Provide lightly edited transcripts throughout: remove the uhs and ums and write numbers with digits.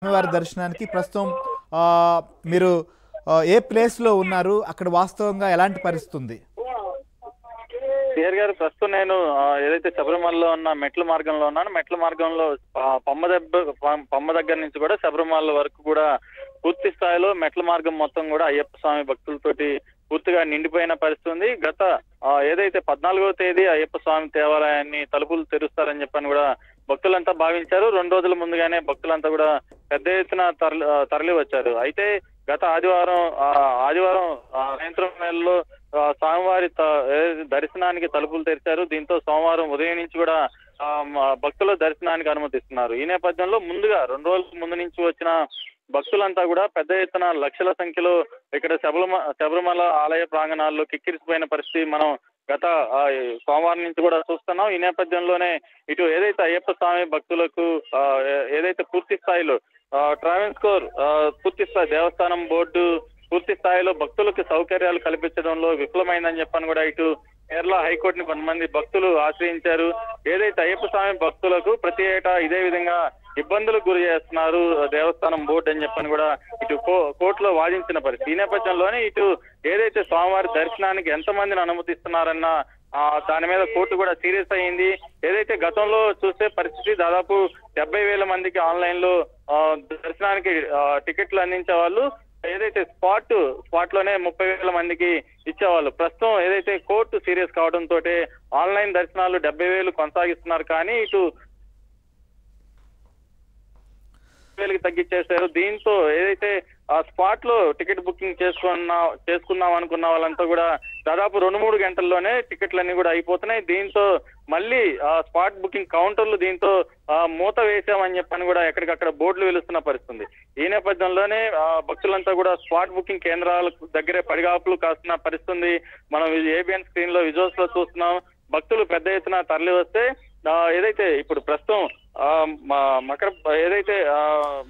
స్వామివారి దర్శనానికి ప్రస్తుతం మీరు ఏ ప్లేస్లో ఉన్నారు? అక్కడ వాస్తవంగా ఎలాంటి పరిస్థితి ఉంది? సిఆర్ గారు, ప్రస్తుతం నేను ఏదైతే శబరిమలలో ఉన్న మెట్ల మార్గంలో ఉన్నాను. మెట్ల మార్గంలో పమ్మ దగ్గర నుంచి కూడా శబరిమల వరకు కూడా పూర్తి స్థాయిలో మెట్ల మార్గం మొత్తం కూడా అయ్యప్ప స్వామి భక్తులతోటి పూర్తిగా నిండిపోయిన పరిస్థితి ఉంది. గత ఏదైతే 14వ తేదీ అయ్యప్ప స్వామి దేవాలయాన్ని తలుపులు తెరుస్తారని చెప్పని కూడా భక్తులంతా భావించారు. 2 రోజుల ముందుగానే భక్తులంతా కూడా పెద్ద ఎత్తున తరలి వచ్చారు. అయితే గత ఆదివారం సాయంత్రం వేళలో స్వామివారి దర్శనానికి తలుపులు తెరిచారు. దీంతో సోమవారం ఉదయం నుంచి కూడా భక్తుల దర్శనానికి అనుమతిస్తున్నారు. ఈ నేపథ్యంలో ముందుగా 2 రోజుల ముందు నుంచి వచ్చిన భక్తులంతా కూడా పెద్ద ఎత్తున లక్షల సంఖ్యలో ఇక్కడ శబరిమల ఆలయ ప్రాంగణాల్లో కిక్కిరిసిపోయిన పరిస్థితి మనం గత సోమవారం నుంచి కూడా చూస్తున్నాం. ఈ నేపథ్యంలోనే ఇటు ఏదైతే అయ్యప్ప స్వామి భక్తులకు ఏదైతే పూర్తి స్థాయిలో ట్రావెన్స్కోర్ పూర్తి స్థాయి దేవస్థానం బోర్డు పూర్తి స్థాయిలో భక్తులకు సౌకర్యాలు కల్పించడంలో విఫలమైందని చెప్పని కూడా ఇటు కేరళ హైకోర్టుని కొంతమంది భక్తులు ఆశ్రయించారు. ఏదైతే అయ్యప్ప స్వామి భక్తులకు ప్రతి ఏటా ఇదే విధంగా ఇబ్బందులకు గురి చేస్తున్నారు దేవస్థానం బోర్డు అని చెప్పని కూడా ఇటు కోర్టులో వాదించిన పరిస్థితి. ఈ నేపథ్యంలోనే ఇటు ఏదైతే స్వామివారి దర్శనానికి ఎంతమందిని అనుమతిస్తున్నారన్న దాని మీద కోర్టు కూడా సీరియస్ అయ్యింది. ఏదైతే గతంలో చూస్తే పరిస్థితి దాదాపు 70,000 మందికి ఆన్లైన్ లో దర్శనానికి టికెట్లు అందించే వాళ్ళు, ఏదైతే స్పాట్ లోనే 30,000 మందికి ఇచ్చేవాళ్ళు. ప్రస్తుతం ఏదైతే కోర్టు సీరియస్ కావడంతో ఆన్లైన్ దర్శనాలు 70,000 కొనసాగిస్తున్నారు, కానీ ఇటు 10,000కి తగ్గించేశారు. దీంతో ఏదైతే స్పాట్ లో టికెట్ బుకింగ్ చేసుకున్నాం అనుకున్న వాళ్ళంతా కూడా దాదాపు 2-3 గంటల్లోనే టికెట్లన్నీ కూడా అయిపోతున్నాయి. దీంతో మళ్ళీ స్పాట్ బుకింగ్ కౌంటర్లు దీంతో మూత వేసామని చెప్పని కూడా ఎక్కడికక్కడ బోర్డులు వెలుస్తున్న పరిస్థితుంది. ఈ నేపథ్యంలోనే భక్తులంతా కూడా స్పాట్ బుకింగ్ కేంద్రాల దగ్గరే పడిగాపులు కాస్తున్న పరిస్థితుంది. మనం ఏబిఎన్ స్క్రీన్ లో విజువల్స్ లో చూస్తున్నాం. భక్తులు పెద్ద ఎత్తున తరలి వస్తే ఏదైతే ఇప్పుడు ప్రస్తుతం ఏదైతే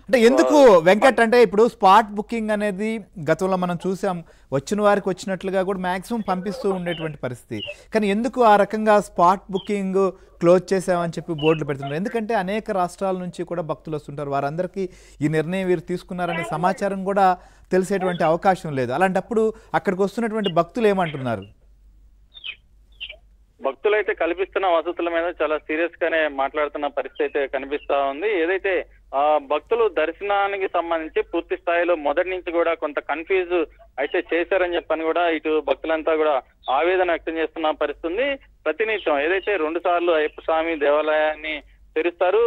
అంటే ఎందుకు వెంకట్ అంటే ఇప్పుడు స్పాట్ బుకింగ్ అనేది గతంలో మనం చూసాం, వచ్చిన వారికి వచ్చినట్లుగా కూడా మాక్సిమం పంపిస్తూ ఉండేటువంటి పరిస్థితి. కానీ ఎందుకు ఆ రకంగా స్పాట్ బుకింగ్ క్లోజ్ చేసామని చెప్పి బోర్డులు పెడుతున్నారు? ఎందుకంటే అనేక రాష్ట్రాల నుంచి కూడా భక్తులు వస్తుంటారు. వారందరికీ ఈ నిర్ణయం వీరు తీసుకున్నారనే సమాచారం కూడా తెలిసేటువంటి అవకాశం లేదు. అలాంటప్పుడు అక్కడికి వస్తున్నటువంటి భక్తులు ఏమంటున్నారు? భక్తులైతే కల్పిస్తున్న వసతుల మీద చాలా సీరియస్ గానే మాట్లాడుతున్న పరిస్థితి అయితే కనిపిస్తా ఉంది. ఏదైతే భక్తులు దర్శనానికి సంబంధించి పూర్తి స్థాయిలో మొదటి నుంచి కూడా కొంత కన్ఫ్యూజ్ అయితే చేశారని చెప్పని కూడా ఇటు భక్తులంతా కూడా ఆవేదన వ్యక్తం చేస్తున్న పరిస్థితి. ప్రతినిత్యం ఏదైతే 2 సార్లు అయ్యప్ప స్వామి దేవాలయాన్ని తెరుస్తారు,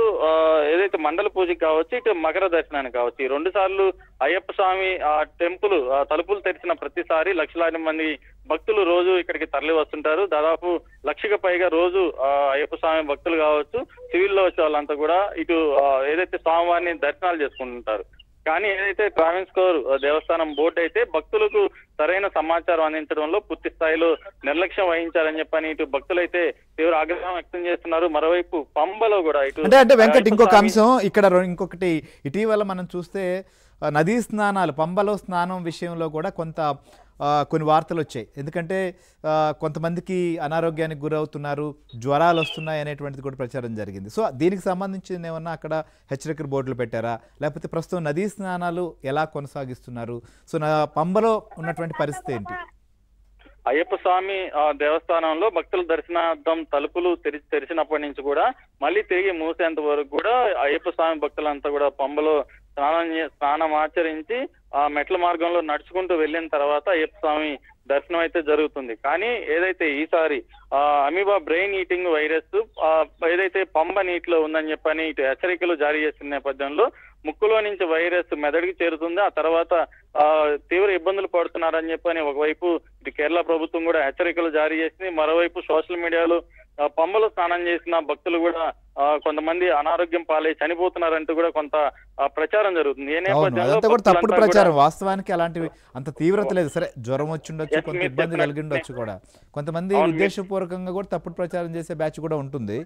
ఏదైతే మండల పూజకి కావచ్చు, ఇటు మకర దర్శనానికి కావచ్చు, ఈ 2 సార్లు అయ్యప్ప స్వామి టెంపుల్ తలుపులు తెరిచిన ప్రతిసారి లక్షలాది మంది భక్తులు రోజు ఇక్కడికి తరలి వస్తుంటారు. దాదాపు 1,00,000కి పైగా రోజు అయ్యప్ప స్వామి భక్తులు కావచ్చు, సివిల్లో వచ్చే వాళ్ళంతా కూడా ఇటు ఏదైతే స్వామివారిని దర్శనాలు చేసుకుంటుంటారు. కానీ ఏదైతే ట్రావెన్స్కోర్ దేవస్థానం బోర్డు అయితే భక్తులకు సరైన సమాచారం అందించడంలో పూర్తి స్థాయిలో నిర్లక్ష్యం వహించారని చెప్పని ఇటు భక్తులైతే తీవ్ర ఆగ్రహం వ్యక్తం చేస్తున్నారు. మరోవైపు పంబలో కూడా ఇటు అంటే వెంకట్ ఇంకొక అంశం ఇక్కడ ఇంకొకటి ఇటీవల మనం చూస్తే నదీ స్నానాలు, పంబలో స్నానం విషయంలో కూడా కొన్ని వార్తలు వచ్చాయి. ఎందుకంటే కొంతమందికి అనారోగ్యానికి గురవుతున్నారు, జ్వరాలు వస్తున్నాయి అనేటువంటిది కూడా ప్రచారం జరిగింది. సో దీనికి సంబంధించి ఏమన్నా అక్కడ హెచ్చరికల బోర్డులు పెట్టారా? లేకపోతే ప్రస్తుతం నదీ స్నానాలు ఎలా కొనసాగిస్తున్నారు? సో పంబలో ఉన్నటువంటి పరిస్థితి ఏంటి? అయ్యప్ప స్వామి దేవస్థానంలో భక్తుల దర్శనార్థం తలుపులు తెరిచినప్పటి నుంచి కూడా మళ్ళీ తిరిగి మూసేంత వరకు కూడా అయ్యప్ప స్వామి భక్తులంతా కూడా పంబలో స్నానం ఆచరించి మెట్ల మార్గంలో నడుచుకుంటూ వెళ్ళిన తర్వాత అయ్యప్ప స్వామి దర్శనం అయితే జరుగుతుంది. కానీ ఏదైతే ఈసారి అమీబా బ్రెయిన్ ఈటింగ్ వైరస్ ఏదైతే పంబ నీటిలో ఉందని చెప్పని ఇటు హెచ్చరికలు జారీ చేసిన నేపథ్యంలో ముక్కులో నుంచి వైరస్ మెదడుకి చేరుతుంది. ఆ తర్వాత తీవ్ర ఇబ్బందులు పడుతున్నారని చెప్పని ఒకవైపు ఇటు కేరళ ప్రభుత్వం కూడా హెచ్చరికలు జారీ చేసింది. మరోవైపు సోషల్ మీడియాలో పంబలో స్నానం చేసిన భక్తులు కూడా కొంతమంది అనారోగ్యం పాలై చనిపోతున్నారంటూ కూడా కొంత ప్రచారం జరుగుతుంది. ఏ నేపథ్యంలో తప్పుడు ప్రచారం, వాస్తవానికి అలాంటివి అంత తీవ్రత లేదు. సరే, జ్వరం వచ్చిండొచ్చు, కొంత ఇబ్బంది కలిగిండొచ్చు కూడా. కొంతమంది ఉద్దేశపూర్వకంగా కూడా తప్పుడు ప్రచారం చేసే బ్యాచ్ కూడా ఉంటుంది.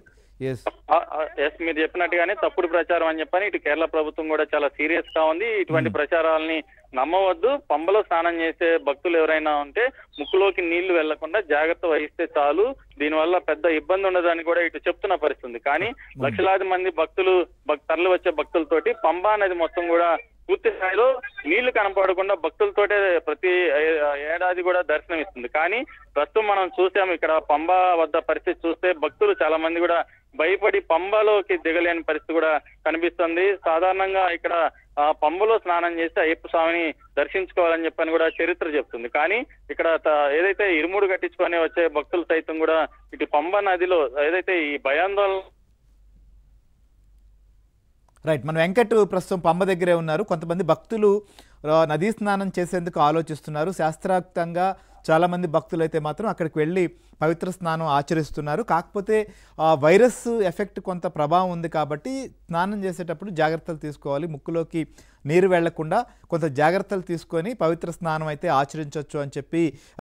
మీరు చెప్పినట్టుగానే తప్పుడు ప్రచారం అని చెప్పని ఇటు కేరళ ప్రభుత్వం కూడా చాలా సీరియస్ గా ఉంది. ఇటువంటి ప్రచారాలని నమ్మవద్దు. పంబలో స్నానం చేసే భక్తులు ఎవరైనా ఉంటే ముక్కులోకి నీళ్లు వెళ్లకుండా జాగ్రత్త వహిస్తే చాలు. దీనివల్ల పెద్ద ఇబ్బంది ఉండదని కూడా ఇటు చెప్తున్న పరిస్థితుంది. కానీ లక్షలాది మంది భక్తులు తరలి వచ్చే భక్తులతోటి పంబా నది మొత్తం కూడా పూర్తి స్థాయిలో నీళ్లు కనపడకుండా భక్తులతోటే ప్రతి ఏడాది కూడా దర్శనం ఇస్తుంది. కానీ ప్రస్తుతం మనం చూసాం ఇక్కడ పంబా వద్ద పరిస్థితి చూస్తే భక్తులు చాలా మంది కూడా భయపడి పంబాలోకి దిగలేని పరిస్థితి కూడా కనిపిస్తుంది. సాధారణంగా ఇక్కడ పంబలో స్నానం చేసి అయ్యప్ప స్వామిని దర్శించుకోవాలని చెప్పని కూడా చరిత్ర చెప్తుంది. కానీ ఇక్కడ ఏదైతే ఇరుముడు కట్టించుకొని వచ్చే భక్తులు సైతం కూడా ఇటు పంబా నదిలో ఏదైతే ఈ భయాందోళన. రైట్, మన వెంకట్ ప్రస్తుతం పంబ దగ్గరే ఉన్నారు. కొంతమంది భక్తులు నదీ స్నానం చేసేందుకు ఆలోచిస్తున్నారు. శాస్త్రోక్తంగా చాలామంది భక్తులు అయితే మాత్రం అక్కడికి వెళ్ళి పవిత్ర స్నానం ఆచరిస్తున్నారు. కాకపోతే వైరస్ ఎఫెక్ట్ కొంత ప్రభావం ఉంది కాబట్టి స్నానం చేసేటప్పుడు జాగ్రత్తలు తీసుకోవాలి. ముక్కులోకి నీరు వెళ్లకుండా కొంత జాగ్రత్తలు తీసుకొని పవిత్ర స్నానం అయితే ఆచరించవచ్చు అని చెప్పి